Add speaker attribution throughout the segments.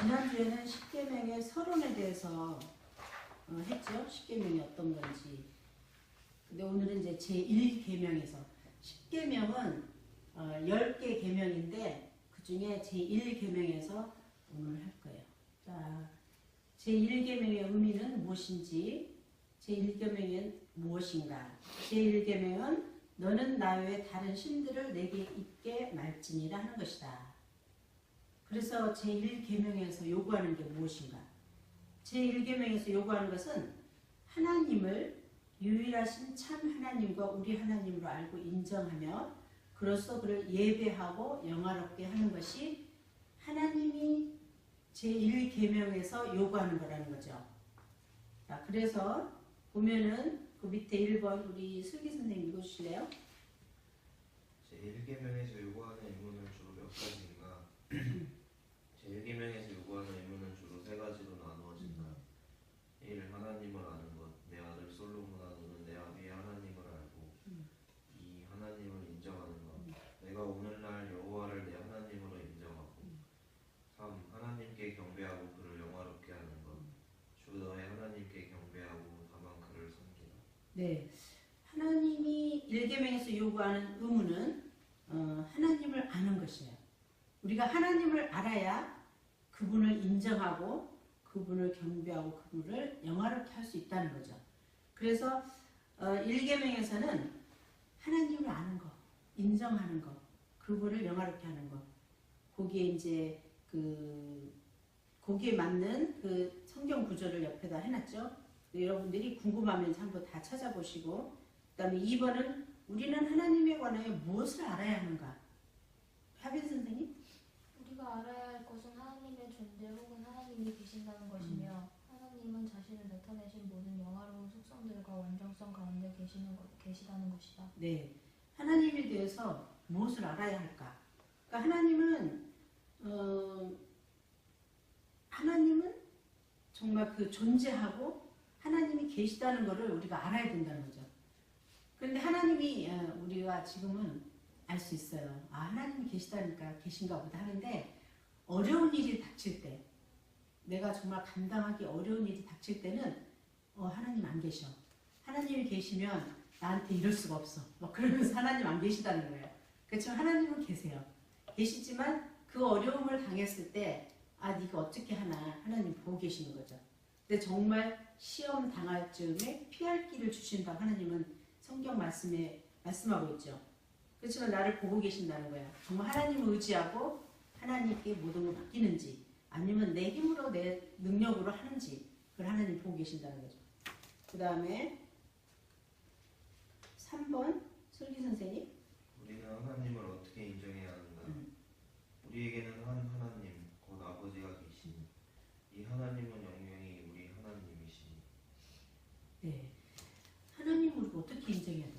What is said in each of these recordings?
Speaker 1: 지난주에는 십계명의 서론에 대해서 했죠. 십계명이 어떤 건지. 근데 오늘은 이제 제1계명에서 십계명은 10개 계명인데 그 중에 제1계명에서 오늘 할 거예요. 자, 제1계명의 의미는 무엇인지, 제1계명은 무엇인가. 제1계명은 너는 나 외에 다른 신들을 내게 있게 말지니라 하는 것이다. 그래서 제1계명에서 요구하는 게 무엇인가? 제1계명에서 요구하는 것은 하나님을 유일하신 참 하나님과 우리 하나님으로 알고 인정하며 그로써 그를 예배하고 영화롭게 하는 것이 하나님이 제1계명에서 요구하는 거라는 거죠. 자, 그래서 보면은 그 밑에 1번 우리 슬기 선생님 읽어주실래요?
Speaker 2: 제1계명에서 요구하는 의무는 주로 몇 가지인가? 제1계명에서 요구하는 의무는 주로 세 가지로 나누어진다. 1. 하나님을 아는 것. 내 아들 솔로몬아 너는 내 아비의 하나님을 알고 2. 하나님을 인정하는 것. 내가 오늘날 여호와를 내 하나님으로 인정하고 3. 하나님께 경배하고 그를 영화롭게 하는 것. 주 너의 하나님께 경배하고 다만 그를 섬기라.
Speaker 1: 네, 하나님이 1계명에서 요구하는 의무는 하나님을 아는 것이에요. 우리가 하나님을 알아야 그분을 인정하고 그분을 경배하고 그분을 영화롭게 할 수 있다는 거죠. 그래서 1계명에서는 하나님을 아는 것, 인정하는 것, 그분을 영화롭게 하는 것, 거기에 이제 거기에 맞는 그 성경 구절을 옆에다 해놨죠. 여러분들이 궁금하면 한번 다 찾아보시고, 그 다음에 2번은 우리는 하나님에 관하여 무엇을 알아야 하는가? 하빈 선생님?
Speaker 3: 우리가 알아야 할 것은 하나님의 존재 혹은 하나님이 계신다는 것이며 하나님은 자신을 나타내신 모든 영화로운 속성들과 완전성 가운데 계시다는 것이다.
Speaker 1: 네, 하나님에 대해서 무엇을 알아야 할까? 그러니까 하나님은 정말 그 존재하고 하나님이 계시다는 것을 우리가 알아야 된다는 거죠. 그런데 하나님이 우리가 지금은 알 수 있어요. 아, 하나님이 계시다니까 계신가 보다 하는데 어려운 일이 닥칠 때, 내가 정말 감당하기 어려운 일이 닥칠 때는 하나님 안 계셔. 하나님이 계시면 나한테 이럴 수가 없어. 막 그러면서 하나님 안 계시다는 거예요. 그렇지만 하나님은 계세요. 계시지만 그 어려움을 당했을 때 네가 어떻게 하나 하나님 보고 계시는 거죠. 근데 정말 시험 당할 즈음에 피할 길을 주신다고 하나님은 성경 말씀에 말씀하고 있죠. 그렇지만 나를 보고 계신다는 거야. 정말 하나님을 의지하고 하나님께 모든 걸 맡기는지 아니면 내 힘으로 내 능력으로 하는지 그걸 하나님 보고 계신다는 거죠. 그 다음에 3번 슬기 선생님.
Speaker 2: 우리는 하나님을 어떻게 인정해야 하는가? 우리에게는 한 하나님, 곧 아버지가 계시니 이 하나님은 영영이 우리 하나님이시니.
Speaker 1: 네, 하나님을 우리가 어떻게 인정해야 돼?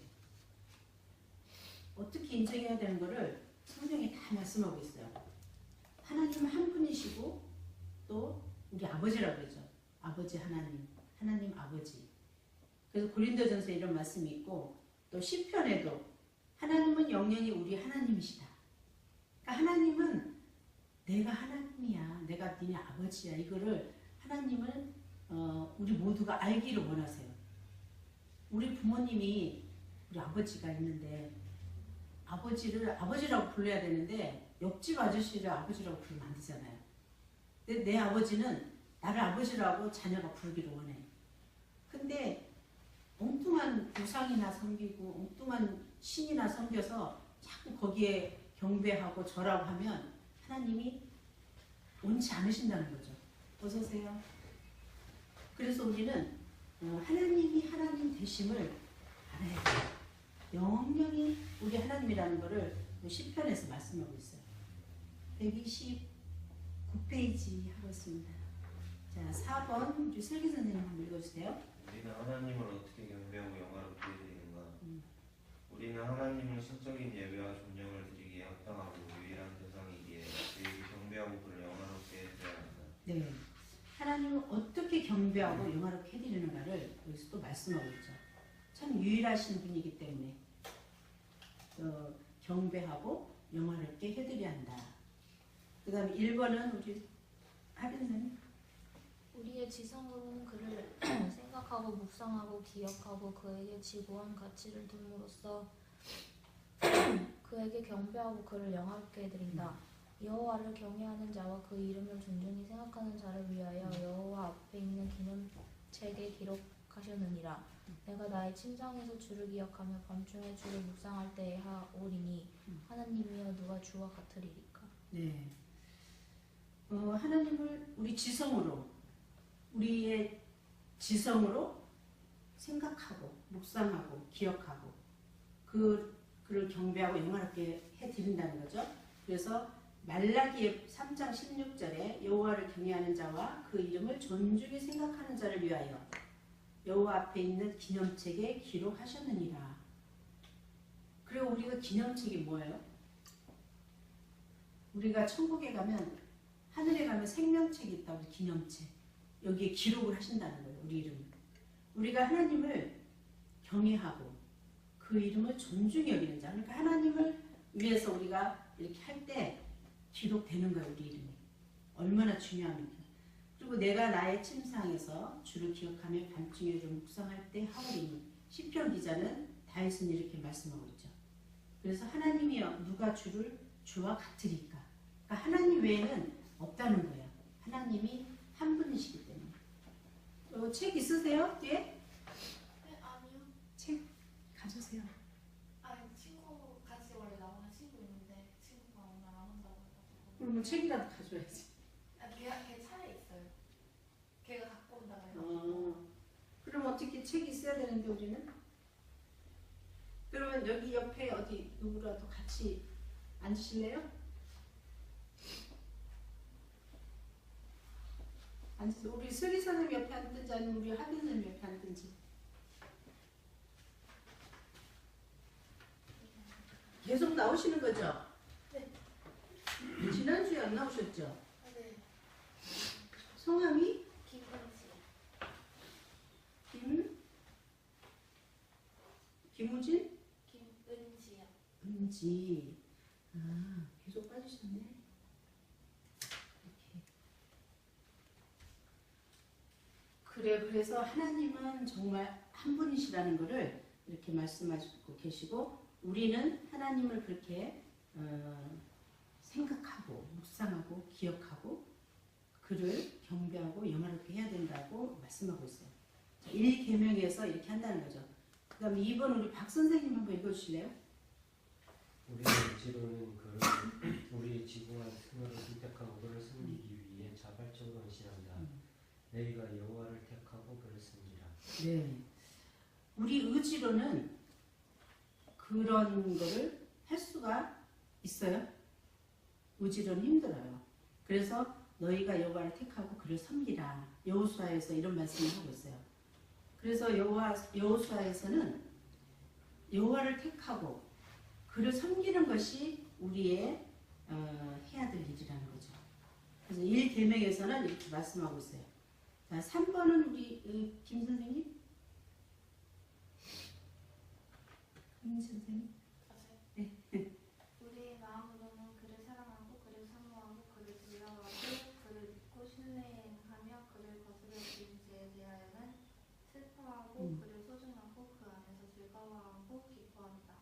Speaker 1: 어떻게 인정해야 되는 거를 성경에 다 말씀하고 있어요. 하나님은 한 분이시고 또 우리 아버지라고 그러죠. 아버지 하나님, 하나님 아버지. 그래서 고린도전서에 이런 말씀이 있고 또 시편에도 하나님은 영영이 우리 하나님이시다. 그러니까 하나님은 내가 하나님이야, 내가 니네 아버지야. 이거를 하나님은 우리 모두가 알기를 원하세요. 우리 부모님이 우리 아버지가 있는데 아버지를 아버지라고 불러야 되는데 옆집 아저씨를 아버지라고 부르면 안 되잖아요. 근데 내 아버지는 나를 아버지라고 자녀가 부르기를 원해. 근데 엉뚱한 우상이나 섬기고 엉뚱한 신이나 섬겨서 자꾸 거기에 경배하고 절하고 하면 하나님이 원치 않으신다는 거죠. 어서 오세요. 그래서 우리는 하나님이 하나님 되심을 알아야 돼요. 영영이 우리 하나님이라는 것을 시편에서 말씀하고 있어요. 129페이지 하고 있습니다. 자, 4번 우리 슬기 선생님 한번 읽어주세요.
Speaker 2: 우리는 하나님을 어떻게 경배하고 영화롭게 드리는가? 우리는 하나님을 신적인 예배와 존경을 드리기에 합당하고 유일한 대상이기에 그에게 경배하고 그를 영화롭게 해드려야 한다.
Speaker 1: 네, 하나님을 어떻게 경배하고 영화롭게 해드리는가를 여기서 또 말씀하고 있죠. 참 유일하신 분이기 때문에 경배하고 영화롭게 해드려야 한다. 그 다음에 1번은 우리 하빈사님.
Speaker 3: 우리의 지성으로는 그를 생각하고 묵상하고 기억하고 그에게 지고한 가치를 둠으로써 그에게 경배하고 그를 영화롭게 해드린다. 여호와를 경외하는 자와 그 이름을 존중히 생각하는 자를 위하여 여호와 앞에 있는 기념책에 기록하셨느니라. 내가 나의 침상에서 주를 기억하며 밤중에 주를 묵상할 때에 하오리니 하나님이여 누가 주와 같으리리까.
Speaker 1: 네. 하나님을 우리 지성으로, 우리의 지성으로 생각하고 묵상하고 기억하고 그를 경배하고 영화롭게 해드린다는 거죠. 그래서 말라기 3장 16절에 여호와를 경외하는 자와 그 이름을 존중히 생각하는 자를 위하여 여호와 앞에 있는 기념책에 기록하셨느니라. 그리고 우리가 기념책이 뭐예요? 우리가 천국에 가면, 하늘에 가면 생명책이 있다고, 기념책. 여기에 기록을 하신다는 거예요. 우리 이름을. 우리가 하나님을 경외하고 그 이름을 존중히 여기는 자. 그러니까 하나님을 위해서 우리가 이렇게 할 때 기록되는 거예요. 우리 이름이. 얼마나 중요합니까? 그리고 내가 나의 침상에서 주를 기억하며 밤중에 좀 묵상할 때 하오리니. 시편 기자는 다윗은 이렇게 말씀하고 있죠. 그래서 하나님이여 누가 주와 같으리까. 그러니까 하나님 외에는 없다는 거예요. 하나님이 한 분이시기 때문에. 책 있으세요? 뒤에?
Speaker 4: 네, 아니요.
Speaker 1: 책 가져오세요.
Speaker 4: 아니, 친구 같이 원래 나오는 친구 있는데 친구가 오늘 안 온다고 해가지고.
Speaker 1: 그러면 책이라도 가져와야지.
Speaker 4: 아, 걔 차에 있어요. 걔가 갖고 온다고 해가지고.
Speaker 1: 그럼 어떻게 책이 있어야 되는데 우리는? 그러면 여기 옆에 어디 누구라도 같이 앉으실래요? 앉으세요. 우리 슬기 선생님 옆에 앉든지 아니면 우리 하빈 선생님 옆에 앉든지. 계속 나오시는 거죠?
Speaker 4: 네.
Speaker 1: 지난주에 안 나오셨죠?
Speaker 4: 아, 네.
Speaker 1: 성함이?
Speaker 4: 김은지.
Speaker 1: 김우진?
Speaker 4: 김은지요.
Speaker 1: 은지. 계속 빠지셨네. 이렇게. 그래, 그래서 하나님은 정말 한 분이시라는 것을 이렇게 말씀하시고 계시고, 우리는 하나님을 그렇게 생각하고 묵상하고 기억하고 그를 경배하고 영화롭게 해야 된다고 말씀하고 있어요. 1계명에서 이렇게 한다는 거죠. 그 다음에 2번 우리 박 선생님 한번 읽어주실래요?
Speaker 5: 우리의 의지로는 그를 우리 지구와 승을 선택하고 그를 섬기기 위해 자발적으로 헌신한다. 너희가 여호와를 택하고 그를 섬기라.
Speaker 1: 네. 우리 의지로는 그런 거를 할 수가 있어요? 의지로는 힘들어요. 그래서 너희가 여호와를 택하고 그를 섬기라. 여호수아에서 이런 말씀을 하고 있어요. 그래서 여호수아에서는 여호와를 택하고 그를 섬기는 것이 우리의 해야 될 일이라는 거죠. 그래서 1계명에서는 이렇게 말씀하고 있어요. 자, 3번은 우리 김 선생님? 김 선생님?
Speaker 4: 맞아요.
Speaker 1: 네.
Speaker 4: 우리의 마음으로는 그를 사랑하고 그를 사모하고 그를 두려워하고 그를 믿고 신뢰하며 그를 거스려 지은 죄에 대하여는 슬퍼하고 그를 소중하고 그 안에서 즐거워하고 기뻐한다.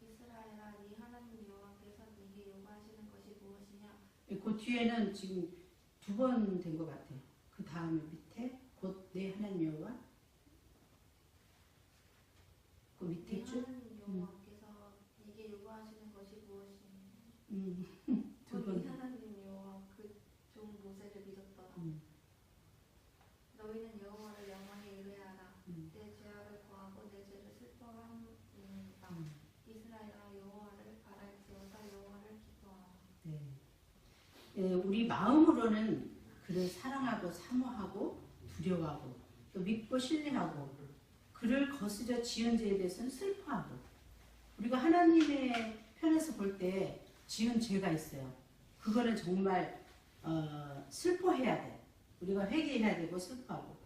Speaker 4: 이스라엘아, 네 하나님 여호와께서 네게 요구하시는 것이 무엇이냐?
Speaker 1: 그 뒤에는 지금 2번 된 것 같아요. 그 다음에 밑에 곧 내 하나님 여호와 그 밑에
Speaker 4: 네
Speaker 1: 줄
Speaker 4: 하나님 여호와께서 네게 요구하시는 것이 무엇이냐?
Speaker 1: 2번.
Speaker 4: 네 하나님 여호와 그 종 모세를 믿었더라. 너희는 여호와를 영원히 의뢰하라. 내 죄악을 구하고 내 죄를 슬퍼함이니이다. 이스라엘아, 여호와를 바랄지어다. 여호와를 기뻐하라.
Speaker 1: 네, 우리 마음으로는 그를 사랑하고 사모하고 두려워하고 또 믿고 신뢰하고 그를 거스려 지은 죄에 대해서는 슬퍼하고, 우리가 하나님의 편에서 볼 때 지은 죄가 있어요. 그거는 정말 슬퍼해야 돼. 우리가 회개해야 되고 슬퍼하고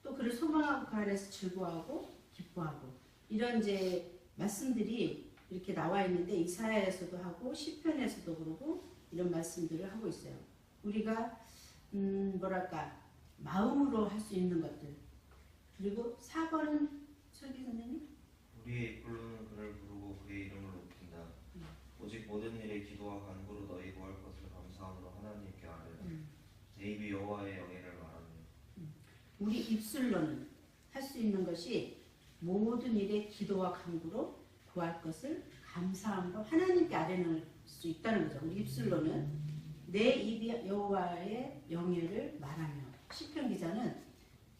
Speaker 1: 또 그를 소망하고 그 안에서 즐거워하고 기뻐하고, 이런 이제 말씀들이 이렇게 나와 있는데 이사야에서도 하고 시편에서도 그러고 이런 말씀들을 하고 있어요. 우리가 뭐랄까 마음으로 할 수 있는 것들. 그리고 4번은 설기 선생님?
Speaker 2: 우리의 이끌로는 그를 부르고 그의 이름을 높인다. 오직 모든 일에 기도와 간구로 너희 구할 것을 감사함으로 하나님께 아뢰라. 내 입이 여호와의 영예를 말하며.
Speaker 1: 우리 입술로는 할 수 있는 것이 모든 일에 기도와 간구로 구할 것을 감사함으로 하나님께 아뢰는 수 있다는 거죠. 우리 입술로는 내 입이 여호와의 영예를 말하며. 시편 기자는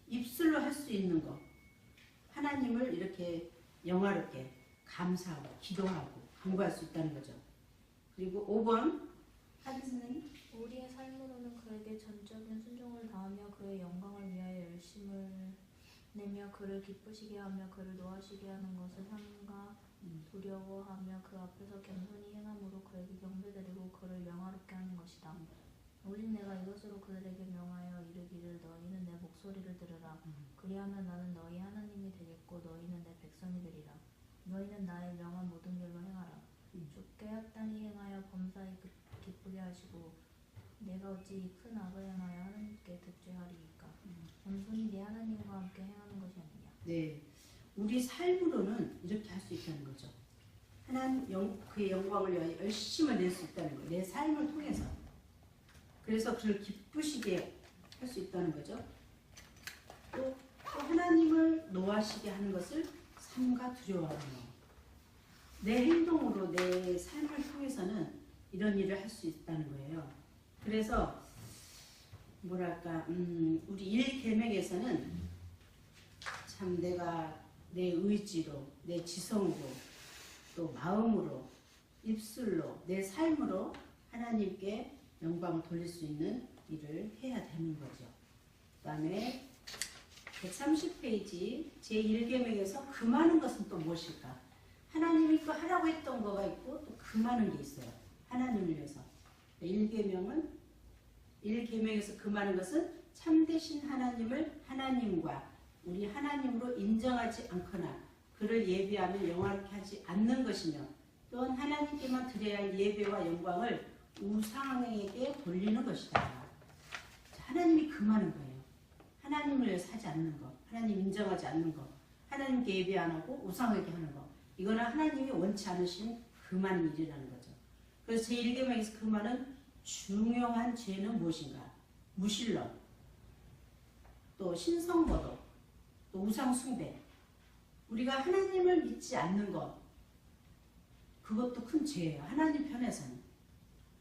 Speaker 1: 입술로 할 수 있는 것 하나님을 이렇게 영화롭게 감사하고 기도하고 간구할 수 있다는 거죠. 그리고 5번 하기 선생님.
Speaker 3: 우리의 삶으로는 그에게 전적인 순종을 다하며 그의 영광을 위하여 열심을 내며 그를 기쁘시게 하며 그를 노하시게 하는 것을 삼가 두려워하며 그 앞에서 겸손히 행함으로 그에게 경배드리고 그를 영화롭게 하는 것이다. 오직 내가 이것으로 그들에게 명하여 이르기를 너희는 내 목소리를 들으라. 그리하면 나는 너희 하나님이 되겠고 너희는 내 백성이 되리라. 너희는 나의 명한 모든 길로 행하라. 주께 합당히 행하여 범사에 기쁘게 하시고 내가 어찌 이 큰 악을 행하여 하나님께 득죄하리이까. 온손이 네 하나님과 함께 행하는 것이 아니냐.
Speaker 1: 네, 우리 삶으로는 이렇게 할 수 있다는 거죠. 하나님 그의 영광을 위하여 열심을 낼 수 있다는 거예요. 내 삶을 통해서. 그래서 그를 기쁘시게 할 수 있다는 거죠. 또 하나님을 노하시게 하는 것을 삼가 두려워하며 내 행동으로 내 삶을 통해서는 이런 일을 할 수 있다는 거예요. 그래서 뭐랄까 우리 1계명에서는 참 내가 내 의지로 내 지성으로 또 마음으로 입술로 내 삶으로 하나님께 영광을 돌릴 수 있는 일을 해야 되는 거죠. 그 다음에 130페이지 제1계명에서 금하는 것은 또 무엇일까? 하나님이 그 하라고 했던 거가 있고 또 금하는 게 있어요. 하나님을 위해서. 1계명에서 금하는 것은 참되신 하나님을 하나님과 우리 하나님으로 인정하지 않거나 그를 예배하며 영화롭게 하지 않는 것이며 또한 하나님께만 드려야 할 예배와 영광을 우상에게 돌리는 것이다. 하나님이 금하는 거예요. 하나님을 위해서 하지 않는 것, 하나님 인정하지 않는 것, 하나님께 예배 안 하고 우상에게 하는 것. 이거는 하나님이 원치 않으신 금하는 일이라는 거죠. 그래서 제1계명에서 금하는 중요한 죄는 무엇인가? 무신론, 또 신성모독, 또 우상숭배. 우리가 하나님을 믿지 않는 것, 그것도 큰 죄예요. 하나님 편에서는.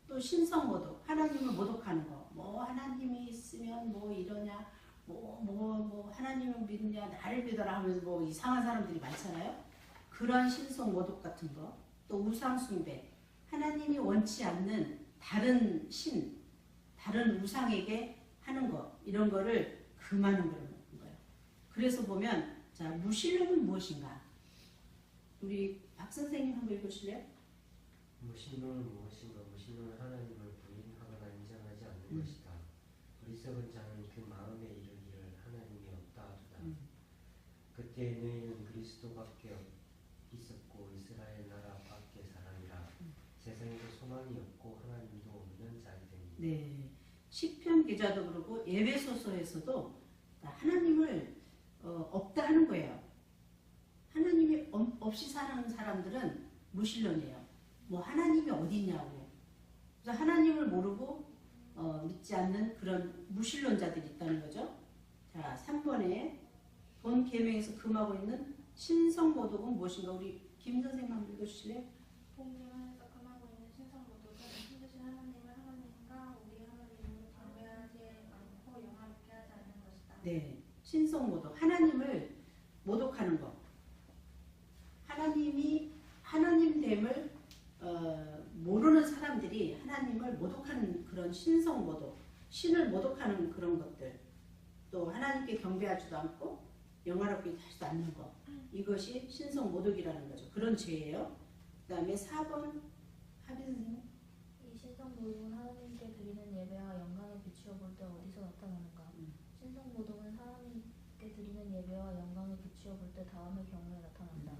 Speaker 1: 또 신성모독, 하나님을 모독하는 거. 뭐 하나님이 있으면 뭐 이러냐, 뭐 하나님을 믿느냐, 나를 믿어라 하면서 뭐 이상한 사람들이 많잖아요. 그런 신성모독 같은 거. 또 우상숭배, 하나님이 원치 않는 다른 신, 다른 우상에게 하는 거, 이런 거를 금하는 거예요. 그래서 보면 자, 무신론은 무엇인가? 우리 박 선생님 한번 읽으실래요?
Speaker 5: 무신론은 무엇인가? 무신론은 하나님을 부인하거나 인정하지 않는 것이다. 어리석은 자는 그 마음에 이르기를 하나님이 없다 하도다. 그때 너희는 그리스도밖에 있었고 이스라엘 나라 밖에 사람이라. 세상에도 소망이 없고 하나님도 없는 자들이니.
Speaker 1: 네, 시편 기자도 그러고 에베소서에서도 하나님을 없다 하는 거예요. 하나님이 없이 사는 사람들은 무신론이에요. 뭐 하나님이 어디냐고. 그래서 하나님을 모르고 믿지 않는 그런 무신론자들이 있다는 거죠. 자, 3번에 본 계명에서 금하고 있는 신성모독은 무엇인가? 우리 김 선생님 한번 읽어주실래요?
Speaker 4: 본 계명에서 금하고 있는 신성모독은 힘드신 하나님을 하나님과 우리 하나님으로 경배하지 않고 영화롭게 하지 않는 것이다.
Speaker 1: 네, 신성모독, 하나님을 모독하는 것. 하나님이 하나님됨을 모르는 사람들이 하나님을 모독하는 그런 신성모독, 신을 모독하는 그런 것들, 또 하나님께 경배하지도 않고 영화롭게 하지도 않는 것, 이것이 신성모독이라는 거죠. 그런 죄예요. 그 다음에 4번 하빈 선생님.
Speaker 3: 이 신성모독은 하나님께 드리는 예배와 영광을 비추어 볼 때 어디서 나타나는가? 신성모독은 하나님께 드리는 예배와 영광을 비추어 볼 때 다음의 경우에 나타난다.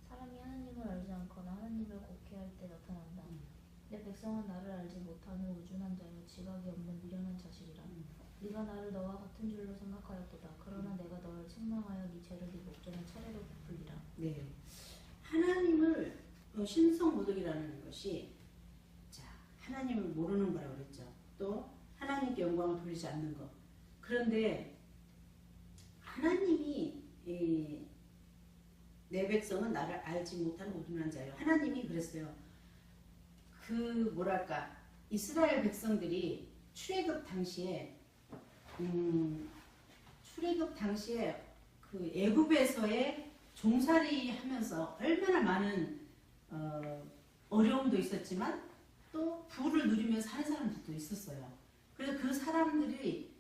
Speaker 3: 사람이 하나님을 알지 않거나 하나님을 곡해할 때 나타난다. 내 백성은 나를 알지 못하는 우준한 자여 지각이 없는 미련한 자식이라. 네가 나를 너와 같은 줄로 생각하였도다. 그러나 내가 너를 책망하여 네 죄를 네 목전에 차례로 베풀리라.
Speaker 1: 네. 하나님을 신성모독이라는 것이 자 하나님을 모르는 거라고 그랬죠. 또 하나님께 영광을 돌리지 않는 것. 그런데 하나님이 내 백성은 나를 알지 못하는 우둔한 자예요. 하나님이 그랬어요. 그 뭐랄까 이스라엘 백성들이 출애굽 당시에 그 애굽에서의 종살이 하면서 얼마나 많은 어려움도 있었지만 또 부를 누리면서 사는 사람들도 있었어요. 그래서 그 사람들이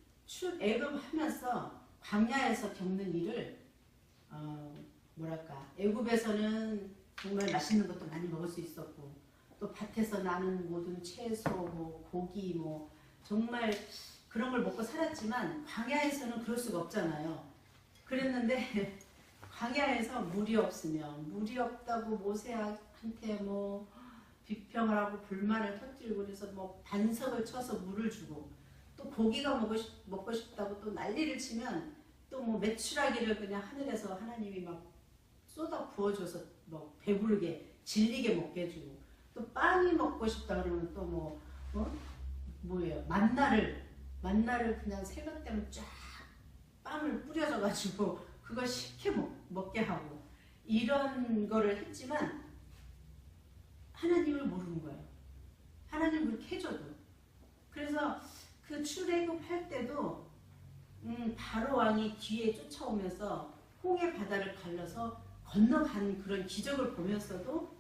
Speaker 1: 애굽하면서 광야에서 겪는 일을 뭐랄까 애굽에서는 정말 맛있는 것도 많이 먹을 수 있었고 또 밭에서 나는 모든 채소, 뭐 고기, 뭐 정말 그런 걸 먹고 살았지만 광야에서는 그럴 수가 없잖아요. 그랬는데 광야에서 물이 없으면 물이 없다고 모세한테 뭐 비평을 하고 불만을 터뜨리고 그래서 뭐 반석을 쳐서 물을 주고 또 고기가 먹고 싶다고 또 난리를 치면 또 뭐 메추라기를 그냥 하늘에서 하나님이 막 쏟아 부어줘서 뭐 배부르게 질리게 먹게 해주고 또 빵이 먹고 싶다 그러면 또 뭐예요 만나를 그냥 새벽 때면 쫙 빵을 뿌려줘가지고 그걸 쉽게 먹게 하고 이런 거를 했지만 하나님을 모르는 거예요. 하나님 그렇게 해줘도. 그래서 그 출애굽 할 때도 바로 왕이 뒤에 쫓아오면서 홍해 바다를 갈라서 건너간 그런 기적을 보면서도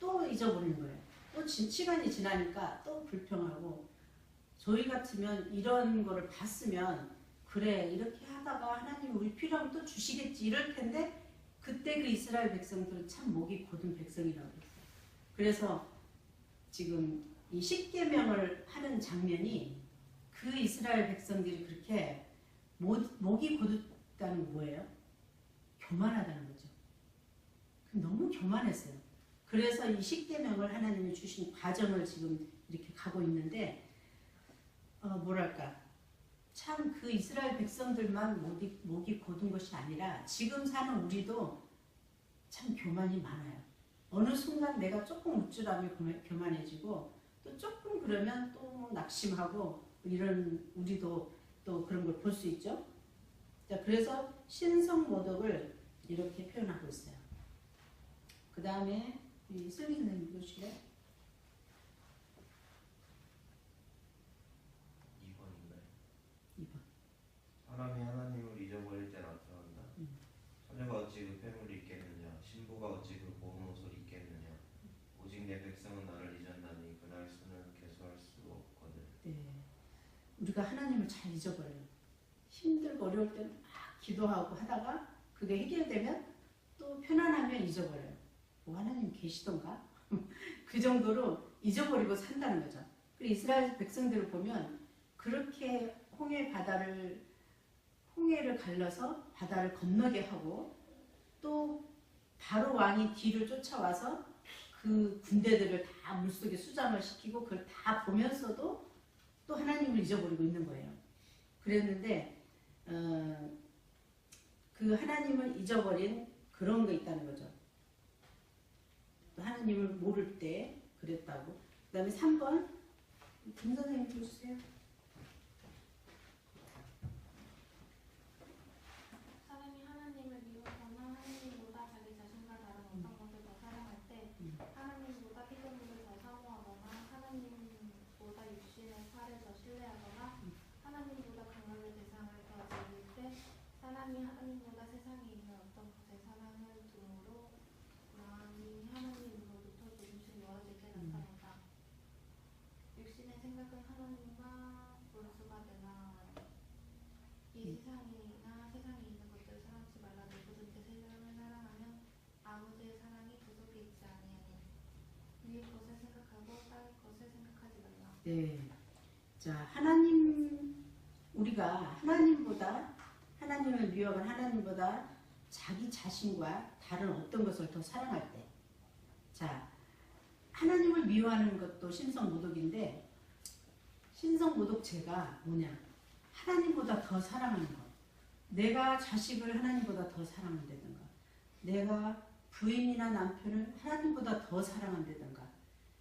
Speaker 1: 또 잊어버리는 거예요. 또 시간이 지나니까 또 불평하고 저희 같으면 이런 거를 봤으면 그래 이렇게 하다가 하나님 우리 필요하면 또 주시겠지 이럴 텐데 그때 그 이스라엘 백성들은 참 목이 곧은 백성이라고 했어요. 그래서 지금 이 십계명을 하는 장면이 그 이스라엘 백성들이 그렇게 목이 곧다는 건 뭐예요? 교만하다는 거죠. 너무 교만했어요. 그래서 이 십계명을 하나님이 주신 과정을 지금 이렇게 가고 있는데 뭐랄까 참 그 이스라엘 백성들만 목이 곧은 것이 아니라 지금 사는 우리도 참 교만이 많아요. 어느 순간 내가 조금 우쭐하면 교만해지고 또 조금 그러면 또 낙심하고 이런 우리도 또 그런 걸 볼 수 있죠. 자, 그래서 신성모독을 이렇게 표현하고 있어요. 그 다음에 슬기 선생님 보실래요?
Speaker 2: 2번인가요?
Speaker 1: 2번.
Speaker 2: 사람이 하나님을 잊어버릴 때 나타난다. 처녀가 어찌 그 폐물을 입겠느냐, 신부가 어찌 그 고운 옷을 입겠느냐. 오직 내 백성은 나를 잊었나니 그날 수는 계수할 수 없거든.
Speaker 1: 네. 우리가 하나님을 잘 잊어버려요. 힘들고 어려울 때는 막 기도하고 하다가 그게 해결되면 또 편안하면 잊어버려요. 뭐 하나님 계시던가? 그 정도로 잊어버리고 산다는 거죠. 그리고 이스라엘 백성들을 보면 그렇게 홍해를 갈라서 바다를 건너게 하고 또 바로 왕이 뒤를 쫓아와서 그 군대들을 다 물속에 수장을 시키고 그걸 다 보면서도 또 하나님을 잊어버리고 있는 거예요. 그랬는데 그 하나님을 잊어버린 그런 거 있다는 거죠. 하나님을 모를 때 그랬다고. 그 다음에 3번 김 선생님 보세요.
Speaker 4: 사람이 하나님을 미워하거나 하나님보다 자기 자신과 다른 어떤 것을 더 사랑할 때 하나님보다 피조물을 더 사모하거나 하나님보다 육신의 살을 더 신뢰하거나 하나님보다 강력의 대상을 더 즐길 때 사람이 하나님보다 세상에 있는 어떤 것의 사랑을 둠으로 마음이 하나님으로부터 조금씩 멀어질 때 나타난다. 육신의 생각은 하나님과 원수가 되나 이 세상이나 세상에 있는 것들을 사랑하지 말라. 누구든지 세상을 사랑하면 아버지의 사랑이 그 속에 있지 아니하니 위의 것을 생각하고 땅의 것을 생각하지 말라.
Speaker 1: 네. 자, 우리가 하나님을 미워하는 하나님보다 자기 자신과 다른 어떤 것을 더 사랑할 때, 자, 하나님을 미워하는 것도 신성모독인데 신성모독죄가 뭐냐? 하나님보다 더 사랑하는 것. 내가 자식을 하나님보다 더 사랑한다든가, 내가 부인이나 남편을 하나님보다 더 사랑한다든가,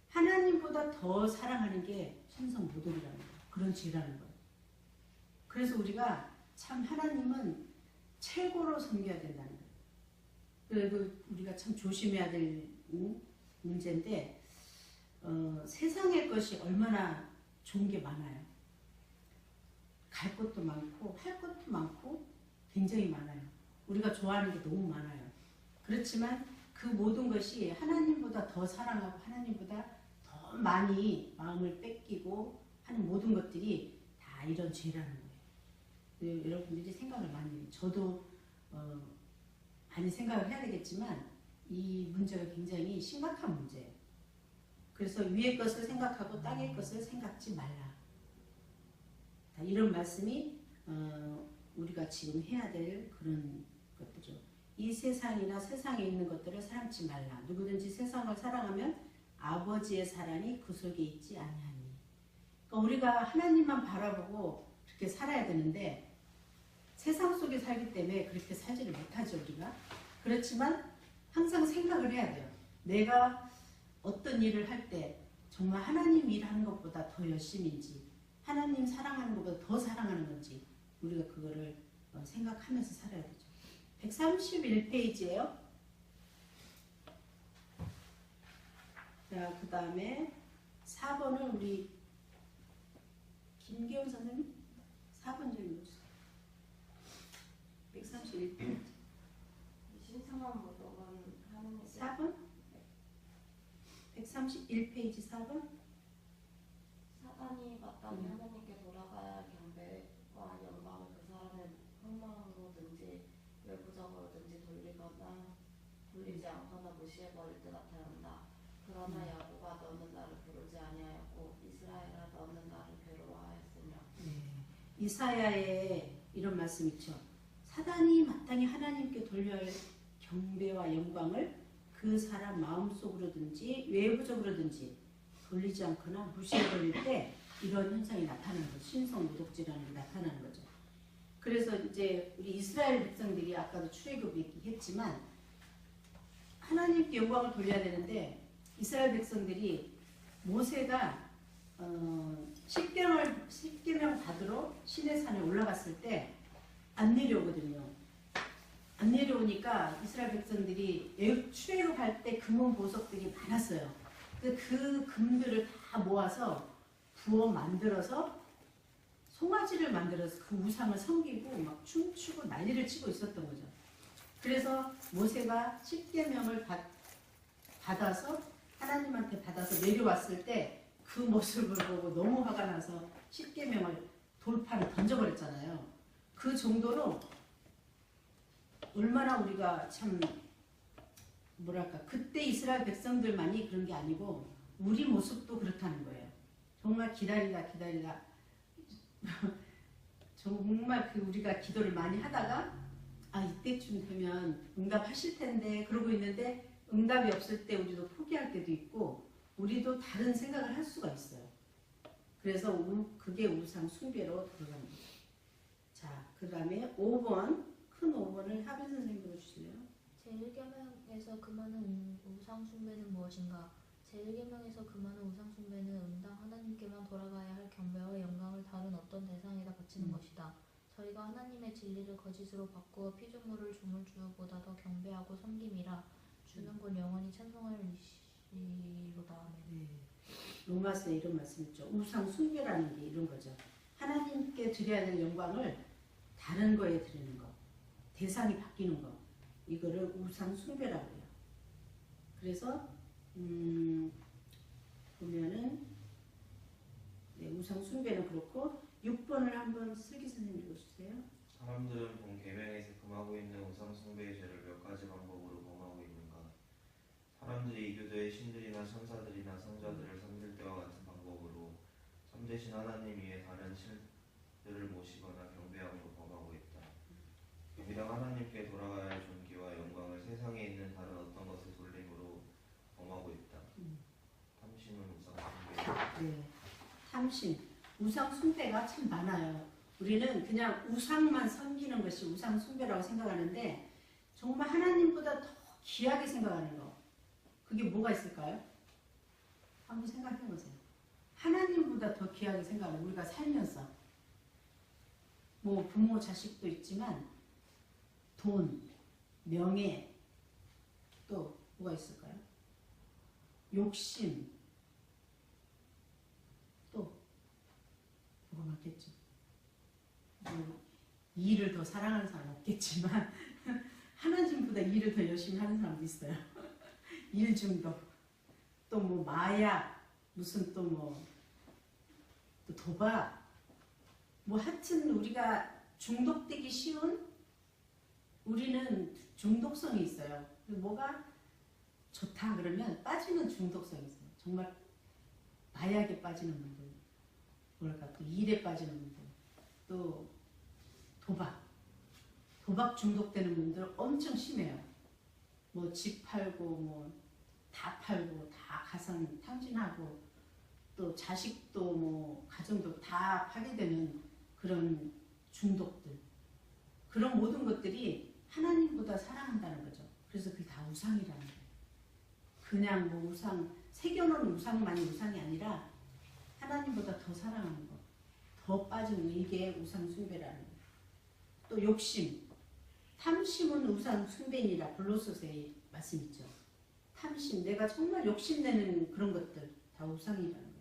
Speaker 1: 하나님보다 더 사랑하는 게 신성모독이라는 거예요. 그런 죄라는 거예요. 그래서 우리가 참 하나님은 최고로 섬겨야 된다는 거예요. 그리고 우리가 참 조심해야 될 문제인데 세상의 것이 얼마나 좋은 게 많아요. 갈 것도 많고 할 것도 많고 굉장히 많아요. 우리가 좋아하는 게 너무 많아요. 그렇지만 그 모든 것이 하나님보다 더 사랑하고 하나님보다 더 많이 마음을 뺏기고 하는 모든 것들이 다 이런 죄라는 거예요. 여러분들이 생각을 많이 해요. 저도 많이 생각을 해야 되겠지만 이 문제가 굉장히 심각한 문제예요. 그래서 위의 것을 생각하고 땅의 것을 생각지 말라. 이런 말씀이 우리가 지금 해야 될 그런 것들이죠. 이 세상이나 세상에 있는 것들을 사랑치 말라. 누구든지 세상을 사랑하면 아버지의 사랑이 그 속에 있지 아니하니. 그러니까 우리가 하나님만 바라보고 그렇게 살아야 되는데 세상 속에 살기 때문에 그렇게 살지를 못하죠, 우리가. 그렇지만 항상 생각을 해야 돼요. 내가 어떤 일을 할 때 정말 하나님 일하는 것보다 더 열심인지, 하나님 사랑하는 것보다 더 사랑하는 건지 우리가 그거를 생각하면서 살아야 되죠. 131페이지예요. 자, 그 다음에 4번은 우리 김기훈 선생님 4번 좀 읽어주세요. 131페이지.
Speaker 4: 신성한 모독은 하느님의
Speaker 1: 4번? 131페이지 4번?
Speaker 6: 사단이 마땅히 하나님께 돌아가야 할 경배와 영광을 그 사람의 흥망으로든지 외부적으로든지 돌리지 않거나 무시해버릴 때 나타난다. 그러나 야곱아 너는 나를 부르지 아니하였고 이스라엘아 너는 나를 괴로워하였으며.
Speaker 1: 이사야에 이런 말씀 있죠. 사단이 마땅히 하나님께 돌려야 할 경배와 영광을 그 사람 마음속으로든지 외부적으로든지 돌리지 않거나 무시해버릴 때 이런 현상이 나타나는 거죠. 신성모독죄라는 게 나타나는 거죠. 그래서 이제 우리 이스라엘 백성들이 아까도 출애굽 얘기했지만 하나님께 영광을 돌려야 되는데 이스라엘 백성들이 모세가 십계명 받으러 시내산에 올라갔을 때 안 내려오거든요. 안 내려오니까 이스라엘 백성들이 출애굽할 때 금은 보석들이 많았어요. 그 금들을 다 모아서 부어 만들어서 송아지를 만들어서 그 우상을 섬기고 막 춤추고 난리를 치고 있었던 거죠. 그래서 모세가 십계명을 받아서 하나님한테 받아서 내려왔을 때 그 모습을 보고 너무 화가 나서 십계명을 돌판에 던져버렸잖아요. 그 정도로 얼마나 우리가 참 뭐랄까 그때 이스라엘 백성들만이 그런 게 아니고 우리 모습도 그렇다는 거예요. 정말 기다리다 정말 우리가 기도를 많이 하다가 이때쯤 되면 응답하실 텐데 그러고 있는데 응답이 없을 때 우리도 포기할 때도 있고 우리도 다른 생각을 할 수가 있어요. 그래서 그게 우상 숭배로 들어가는 거죠. 자, 그 다음에 5번 큰 5번을 하빈 선생님 보여주실래요?
Speaker 3: 제1계명에서 금하는 우상 숭배는 무엇인가? 제1계명에서 금하는 우상 숭배는 응당 하나님께만 돌아가야 할 경배와 영광을 다른 어떤 대상에다 바치는 것이다. 저희가 하나님의 진리를 거짓으로 바꾸어 피조물을 주물 주보다 더 경배하고 섬김이라. 주는 곧 영원히 찬송할 이시로다.
Speaker 1: 네. 로마서에 이런 말씀 있죠. 우상 숭배라는 게 이런 거죠. 하나님께 드려야 될 영광을 다른 거에 드리는 거. 대상이 바뀌는 거. 이거를 우상 숭배라고 해요. 그래서 보면은 우상 숭배는 그렇고 6번을 한번 슬기 선생님 읽어주세요.
Speaker 2: 사람들은 본 계명에서 금하고 있는 우상 숭배의 죄를 몇 가지 방법으로 범하고 있는가? 사람들이 이교도의 신들이나 천사들이나 성자들을 섬길 때와 같은 방법으로 참되신 하나님 위에 다른 신들을 모시거나 경배함으로 범하고 있다. 유일한 하나님께 돌아가야 할 존귀와 영광을 세상에 있는 다른 어떤 것에 돌림으로 범하고 있다.
Speaker 1: 네. 탐심, 우상 숭배가 참 많아요. 우리는 그냥 우상만 섬기는 것이 우상 숭배라고 생각하는데 정말 하나님보다 더 귀하게 생각하는 거. 그게 뭐가 있을까요? 한번 생각해 보세요. 하나님보다 더 귀하게 생각하는 우리가 살면서 뭐 부모 자식도 있지만 돈, 명예 또 뭐가 있을까요? 욕심 또 뭐가 많겠죠. 뭐 일을 더 사랑하는 사람 없겠지만 하나님보다 일을 더 열심히 하는 사람도 있어요. 일 중독 또 뭐 마약 무슨 또 뭐 또 도박 뭐 하여튼 우리가 중독되기 쉬운 우리는 중독성이 있어요. 뭐가 좋다 그러면 빠지는 중독성이 있어요. 정말 마약에 빠지는 분들, 뭐랄까 또 일에 빠지는 분들, 또 도박 중독되는 분들 엄청 심해요. 뭐 집 팔고 뭐 다 팔고 다 가상 탕진하고 또 자식도 뭐 가정도 다 파게 되는 그런 중독들, 그런 모든 것들이 하나님보다 사랑한다는 거죠. 그래서 그게 다 우상이라는 거예요. 그냥 뭐 우상, 새겨놓은 우상만이 우상이 아니라 하나님보다 더 사랑하는 거, 더 빠진 이게 우상 숭배라는 거예요. 또 욕심, 탐심은 우상 숭배니라 골로새서의 말씀 있죠. 탐심, 내가 정말 욕심내는 그런 것들 다 우상이라는 거예요.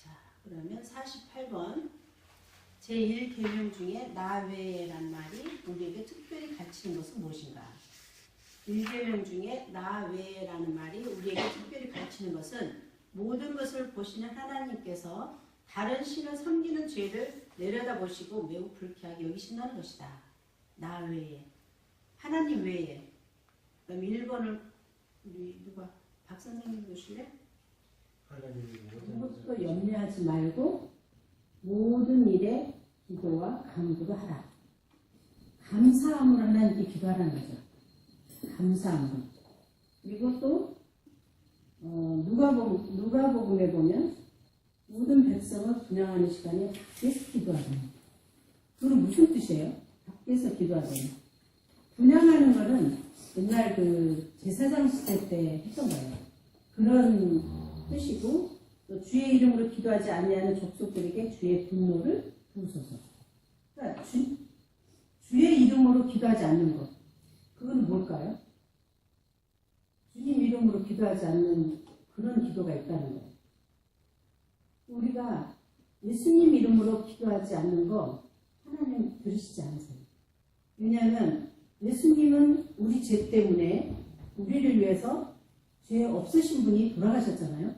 Speaker 1: 자, 그러면 48번 제1계명 중에 나 외에란 말이 우리에게 특별히 가르치는 것은 무엇인가? 1계명 중에 나 외에라는 말이 우리에게 특별히 가르치는 것은 모든 것을 보시는 하나님께서 다른 신을 섬기는 죄를 내려다보시고 매우 불쾌하게 여기신다는 것이다. 나 외에, 하나님 외에. 그럼 1번을 우리 누가 박 선생님 보실래?
Speaker 5: 하나님이
Speaker 1: 아무것도 염려하지 말고 모든 일에 기도와 간구를 하라. 감사함으로 하나님께 기도하라는 거죠. 감사함으로. 그리고 또 누가복음에 보면 모든 백성을 분양하는 시간에 밖에서 기도하잖아요. 그건 무슨 뜻이에요? 밖에서 기도하잖아요. 분양하는 거는 옛날 그 제사장 시대 때 했던 거예요. 그런 뜻이고 또 주의 이름으로 기도하지 아니하는 족속들에게 주의 분노를 부으소서. 그러니까 주의 이름으로 기도하지 않는 것. 그건 뭘까요? 주님 이름으로 기도하지 않는 그런 기도가 있다는 거예요. 우리가 예수님 이름으로 기도하지 않는 거 하나님 들으시지 않으세요. 왜냐하면 예수님은 우리 죄 때문에 우리를 위해서 죄 없으신 분이 돌아가셨잖아요.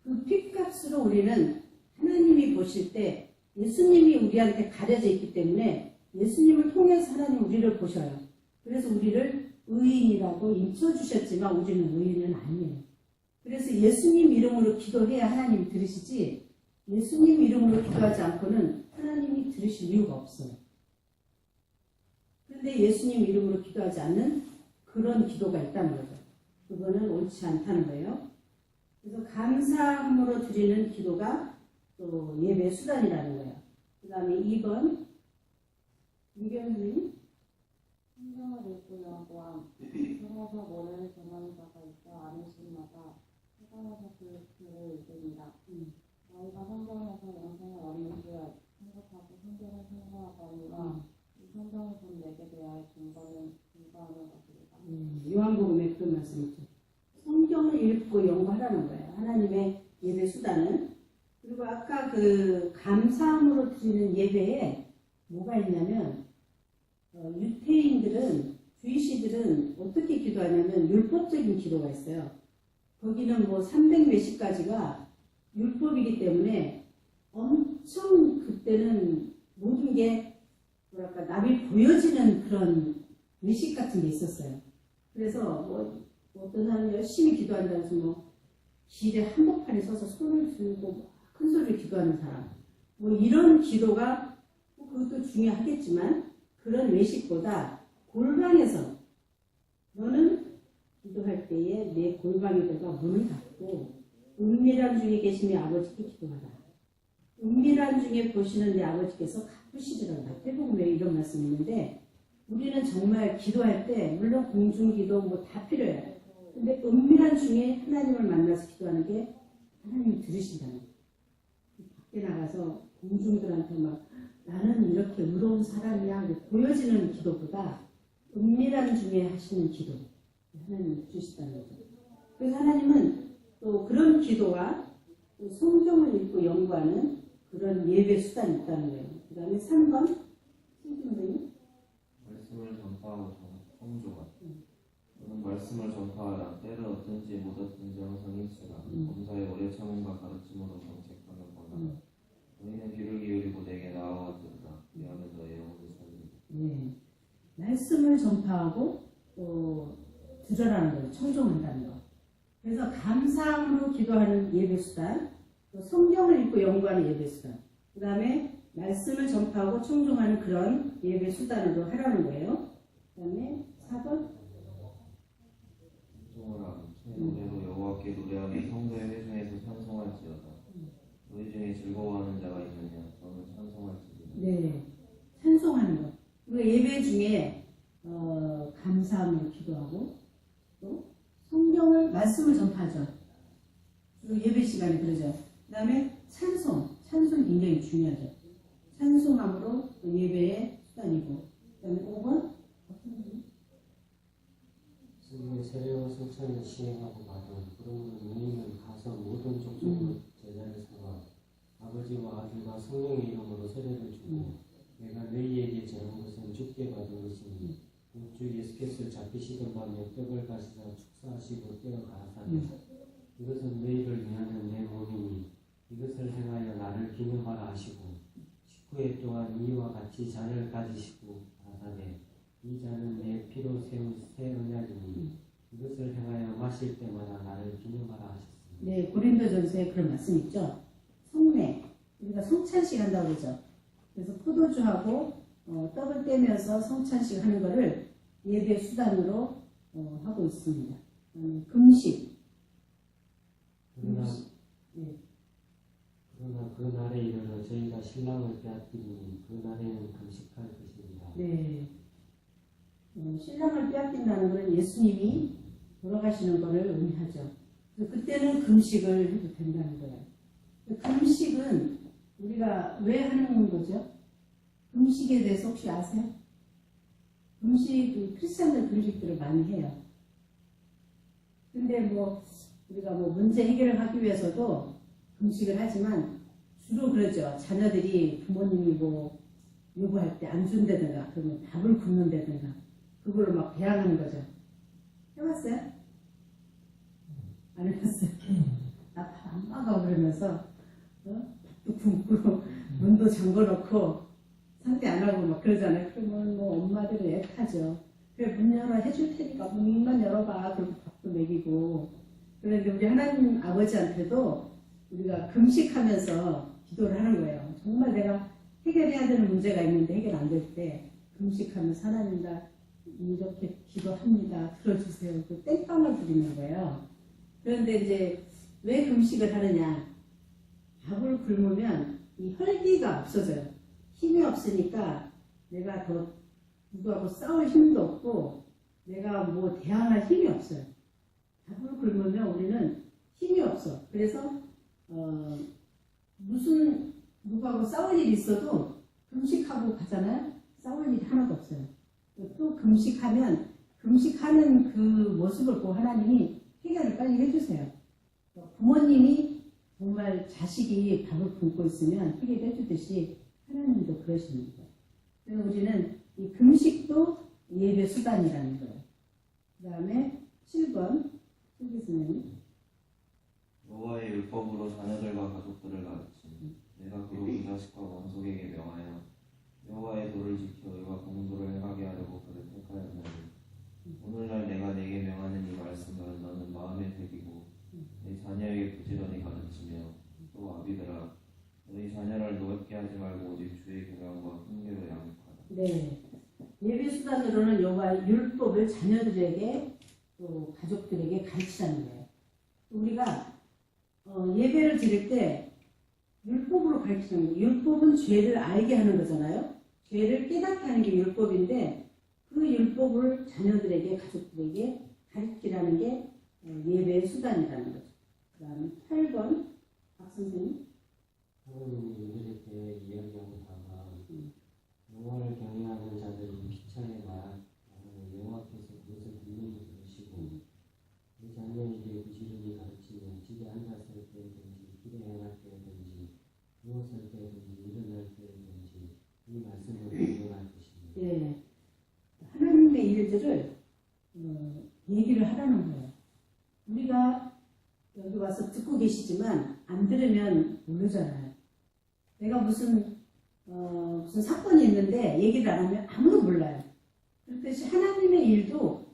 Speaker 1: 그 핏값으로 우리는 하나님이 보실 때 예수님이 우리한테 가려져 있기 때문에 예수님을 통해서 하나님 우리를 보셔요. 그래서 우리를 의인이라고 인쳐주셨지만 우리는 의인은 아니에요. 그래서 예수님 이름으로 기도해야 하나님이 들으시지 예수님 이름으로 기도하지 않고는 하나님이 들으실 이유가 없어요. 그런데 예수님 이름으로 기도하지 않는 그런 기도가 있다는 거죠. 그거는 옳지 않다는 거예요. 그래서 감사함으로 드리는 기도가 또 예배 수단이라는 거예요. 그 다음에 2번 이경님
Speaker 6: 성경을 읽고요 또한 성에서 뭐를 전하는 자가 있어 아는 신마다 세상에서 그 글을 읽으니라. 너희가 성경에서 영생을 얻는 줄 생각하고 성경을 생각하거니와 이 성경을 본 내게 대하여 증거하는 것이다.
Speaker 1: 요한복음에 그런 말씀이죠. 성경을 읽고 연구하라는 거예요. 하나님의 예배 수단은. 그리고 아까 그 감사함으로 드리는 예배에 뭐가 있냐면 유태인들은 주이시들은 어떻게 기도하냐면 율법적인 기도가 있어요. 거기는 뭐 300 몇십 가지가 율법이기 때문에 엄청 그때는 모든 게 뭐랄까 남이 보여지는 그런 의식 같은 게 있었어요. 그래서 뭐 어떤 사람이 열심히 기도한다고 해서 뭐 길에 한복판에 서서 손을 들고 큰 소리로 기도하는 사람 뭐 이런 기도가 그것도 중요하겠지만 그런 외식보다 골방에서 너는 기도할 때에 내 골방에다가 문을 닫고 은밀한 중에 계시며 아버지께 기도하라. 은밀한 중에 보시는 내 아버지께서 갚으시리라. 마태복음에 이런 말씀이 있는데 우리는 정말 기도할 때 물론 공중기도 뭐 다 필요해요. 근데 은밀한 중에 하나님을 만나서 기도하는 게 하나님이 들으신다는 거예요. 밖에 나가서 공중들한테 막 나는 이렇게 의로운 사람이야 보여지는 기도보다 은밀한 중에 하시는 기도 하나님이 주시다는 거죠. 그래서 하나님은 또 그런 기도와 또 성경을 읽고 연구하는 그런 예배 수단이 있다는 거예요. 그 다음에 3번 선생님
Speaker 2: 말씀을 전파하고 성조가 너는 말씀을 전파하라. 때를 얻든지 못 얻든지 항상 일치라. 범사의 오래 참음과 가르침으로 정책하는 거라. 너희는 귀를 기울이고 내게 나아와 들으라. 그리하면 너의 영혼이 살리리라.
Speaker 1: 네. 말씀을 전파하고 또 들으라는 거예요. 청종한다는 거. 그래서 감사함으로 기도하는 예배 수단, 또 성경을 읽고 연구하는 예배 수단, 그 다음에 말씀을 전파하고 청종하는 그런 예배 수단으로 하라는 거예요. 그 다음에 4번
Speaker 2: 찬송하라. 노래로 여호와께 노래하며 성도의 회중에서 찬송할지어다. 너희 중에 즐거워하는 자가 있느냐? 저는 찬송할지어다.
Speaker 1: 네, 찬송하는 거. 우리가 예배 중에 감사함으로 기도하고 또 성경을 말씀을 전파하죠. 그리고 예배 시간에 그러죠. 그 다음에 찬송 굉장히 중요하죠. 찬송함으로 예배의 수단이고 그 다음에 5번
Speaker 5: 스님의 세례와 성찬을 시행하고 받은 그러므로 너희는 가서 모든 족속으로 제자를 삼아 아버지와 아들과 성령의 이름으로 세례를 주고 내가 너희에게 전한 것은 주께 받은 것이니 주 예수께서 잡히시던 밤에 떡을 가시사 축사하시고 떼어 가라사대 이것은 너희를 위하는 내 몸이니 이것을 행하여 나를 기념하라 하시고 식후에 또한 이와 같이 잔을 가지시고 가라사대 이 잔은 내 피로 세운 새 언약이니 이것을 행하여 마실 때마다 나를 기념하라 하셨습니다.
Speaker 1: 네, 고린도전서에 그런 말씀 있죠. 성례, 우리가 성찬식 한다고 그러죠. 그래서 포도주하고 떡을 떼면서 성찬식 하는 거를 예배 수단으로 하고 있습니다. 금식.
Speaker 5: 그러나
Speaker 1: 네.
Speaker 5: 그 날에 이르러 저희가 신랑을 빼앗기니 그 날에는 금식할 것입니다.
Speaker 1: 네. 신랑을 빼앗긴다는 것은 예수님이 돌아가시는 것을 의미하죠. 그때는 금식을 해도 된다는 거예요. 금식은 우리가 왜 하는 거죠? 금식에 대해서 혹시 아세요? 크리스찬들 금식들을 많이 해요. 근데 우리가 문제 해결을 하기 위해서도 금식을 하지만 주로 그러죠. 자녀들이 부모님이 요구할 때 안 준다든가 그러면 밥을 굶는다든가 그걸로 막 배양하는 거죠. 해봤어요? 안 해봤어요? 나 밥 안 먹어 그러면서 밥도 굶고 문도 잠궈놓고 상대 안 하고 막 그러잖아요. 그러면 엄마들은 애타죠. 그래 문 열어 해줄 테니까 문만 열어봐. 그리고 밥도 먹이고. 그런데 우리 하나님 아버지한테도 우리가 금식하면서 기도를 하는 거예요. 정말 내가 해결해야 되는 문제가 있는데 해결 안 될 때 금식하면서 하나님 나 이렇게 기도합니다. 들어주세요. 그 땡깡을 부리는 거예요. 그런데 이제 왜 금식을 하느냐? 밥을 굶으면 이 혈기가 없어져요. 힘이 없으니까 내가 더 누구하고 싸울 힘도 없고 내가 대항할 힘이 없어요. 밥을 굶으면 우리는 힘이 없어. 그래서 무슨 누구하고 싸울 일이 있어도 금식하고 가잖아요. 싸울 일이 하나도 없어요. 또 금식하면 금식하는 그 모습을 보고 하나님이 해결을 빨리 해주세요. 부모님이 정말 자식이 밥을 굶고 있으면 해결해 주듯이 하나님도 그러시는 거예요. 그래서 우리는 이 금식도 예배 수단이라는 거예요. 그 다음에 7번 선생님.
Speaker 2: 여호와의 율법으로 자녀들과 가족들을 가르치니 내가 그로 그 자식과 원속에게 명하여 여호와의 도를 지켜 의와 공도를 행하게 하려고 그를 택하였나니 오늘날 내가 내게 명하는 이 말씀을 너는 마음에 새기고 내 자녀에게 부지런히 가르치며 또 아비들아 너희 자녀를 노엽게 하지 말고 오직 주의 교명과 훈계로 양육하라.
Speaker 1: 네, 예배 수단으로는 여호와의 율법을 자녀들에게 또 가족들에게 가르치라는 거예요. 우리가 예배를 드릴 때 율법으로 가르치는 거예요. 율법은 죄를 알게 하는 거잖아요. 죄를 깨닫게 하는 게 율법인데 그 율법을 자녀들에게, 가족들에게 가르치라는 게 예배의 수단이라는 거죠. 그 다음에 8번 박 선생님.
Speaker 5: 하나님이 이들에 대해 이야기하다가 여호와를 경외하는 자들이 피차에 말하는 여호와께서 그것을 분명히 들으시고 그 자녀에게 부지런히 가르치면 집에 앉았을 때든지 길에 행할 때든지 누웠을 때든지 일어날 때든지 이 말씀을 분명할 것입니다.
Speaker 1: 예, 하나님의 일들을 얘기를 하라는 거예요. 우리가 여기 와서 듣고 계시지만 안 들으면 모르잖아요. 내가 무슨 사건이 있는데 얘기를 안 하면 아무도 몰라요. 그렇듯이 하나님의 일도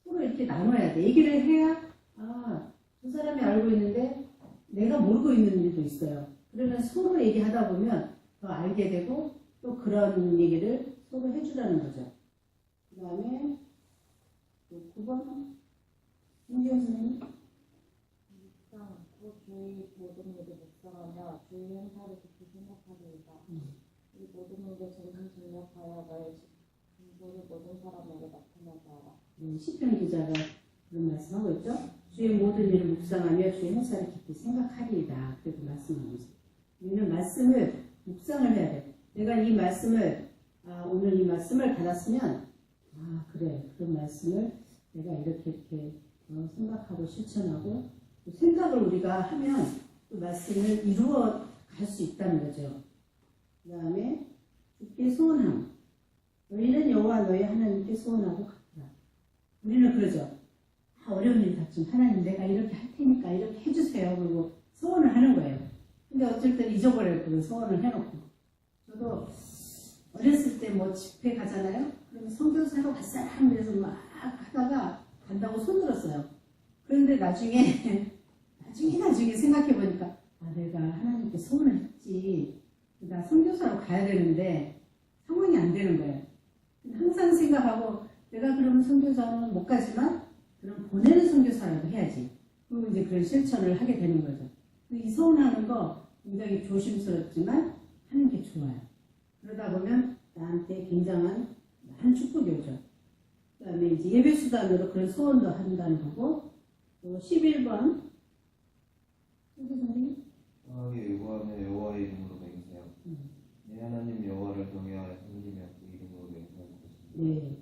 Speaker 1: 서로 이렇게 나눠야 돼. 얘기를 해야 저 사람이 알고 있는데 내가 모르고 있는 일도 있어요. 그러면 서로 얘기하다 보면 더 알게 되고 또 그런 얘기를 서로 해주라는 거죠. 그 다음에 9번 김기현 선생님.
Speaker 6: 묵상하고 주의 모든 일을 묵상하며 주의 행사를 깊이 생각하리이다. 이 모든 일에 전심전력하여 너의 진보를 모든 사람에게 나타나게 하라.
Speaker 1: 시편 기자가 그런 말씀하고 있죠. 주의 모든 일을 묵상하며 주의 행사를 깊이 생각하리이다. 그렇게 말씀하고 있어요. 우리는 말씀을 묵상을 해야 돼. 내가 이 말씀을 오늘 이 말씀을 받았으면 그래, 그런 말씀을 내가 이렇게 생각하고 실천하고 생각을 우리가 하면 그 말씀을 이루어 갈 수 있다는 거죠. 그 다음에 주께 소원함. 너희는 여호와 너희 하나님께 소원하고 갚으라. 우리는 그러죠. 어려운 일 닥치면 하나님 내가 이렇게 할 테니까 이렇게 해주세요. 그리고 소원을 하는 거예요. 근데 어쩔 땐 잊어버려요. 그 소원을 해놓고. 저도 어렸을 때 뭐 집회 가잖아요. 그러면 선교사로 갈 사람 그래서 막 하다가 간다고 손들었어요. 그런데 나중에 생각해보니까 내가 하나님께 소원을 했지. 나 선교사로 가야 되는데 상황이 안 되는 거예요. 항상 생각하고 내가 그러면 선교사는 못 가지만 그럼 보내는 선교사라도 해야지. 그리고 이제 그런 실천을 하게 되는 거죠. 이 소원하는 거 굉장히 조심스럽지만 하는 게 좋아요. 그러다 보면 나한테 굉장한 한 축복이 오죠. 그 다음에 이제 예배 수단으로 그런 소원도 한다는 거고, 또 11번 선생님.
Speaker 2: 성하게 요구하며 여호와의 이름으로 맹세하고 내 하나님 여호와를 경외하여 섬기며 그 이름으로 맹세하고 있습니다.
Speaker 1: 네,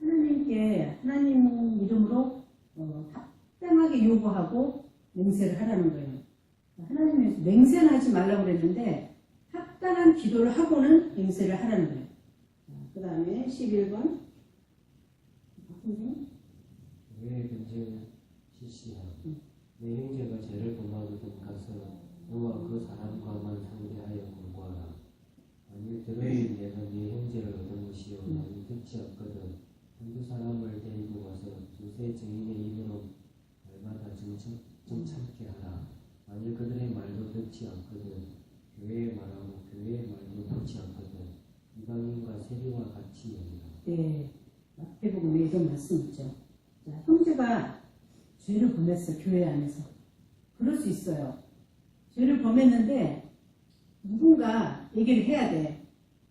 Speaker 1: 하나님께 하나님 이름으로 합당하게 요구하고 맹세를 하라는 거예요. 하나님께서 맹세는 하지 말라고 그랬는데 합당한 기도를 하고는 맹세를 하라는 거예요. 그 다음에 11번 선생님.
Speaker 5: 왜 근죄 실시하고 내 형제가 죄를 범하거든 가서 너와 그 사람과만 상대하여 공부하라. 만일 들으면 내가 네 형제를 얻은 것이요 나는 듣지 않거든. 한두 사람을 데리고 가서 두세 증인의 입으로 날마다 정참게 하라. 만일 그들의 말도 듣지 않거든 교회의 말하고 교회의 말도 듣지 않거든 이방인과 세리와 같이 여기라.
Speaker 1: 네, 마태복음에 이런 말씀 있죠. 자, 형제가 죄를 범했어요. 교회 안에서. 그럴 수 있어요. 죄를 범했는데 누군가 얘기를 해야 돼.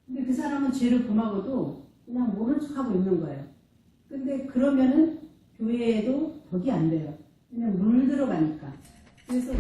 Speaker 1: 근데 그 사람은 죄를 범하고도 그냥 모른 척하고 있는 거예요. 근데 그러면은 교회에도 덕이 안 돼요. 그냥 물 들어가니까. 그래서